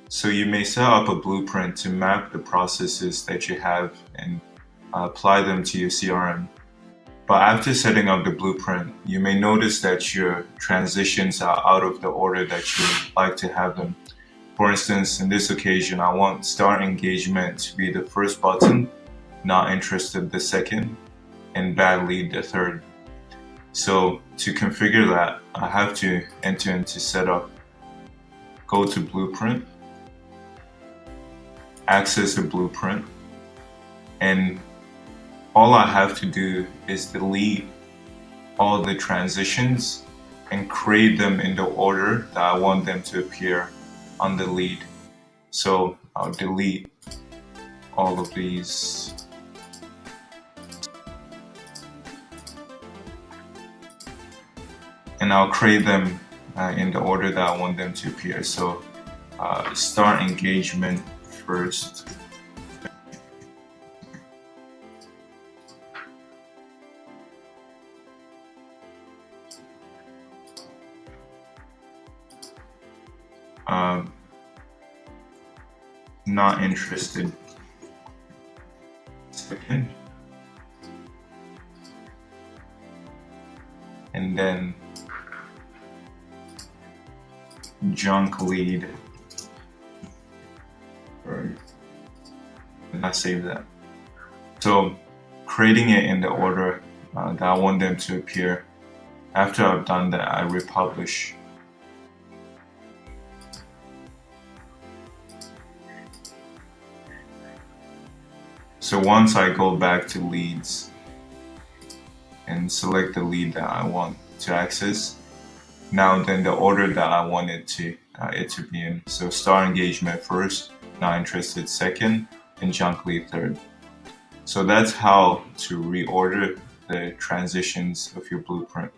So you may set up a blueprint to map the processes that you have and apply them to your CRM. But after setting up the blueprint, you may notice that your transitions are out of the order that you would like to have them. For instance, in this occasion, I want start engagement to be the first button, not interested the second, and bad lead the third. So to configure that, I have to enter into setup, go to blueprint, access the blueprint, and all I have to do is delete all the transitions and create them in the order that I want them to appear on the lead. So I'll delete all of these. And I'll create them in the order that I want them to appear. So start engagement first. Not interested. Second. And then junk lead. And I save that. So creating it in the order that I want them to appear. After I've done that, I republish. So once I go back to leads and select the lead that I want to access, now then the order that I want it to be in. So start engagement first, not interested second, and junk lead third. So that's how to reorder the transitions of your blueprint.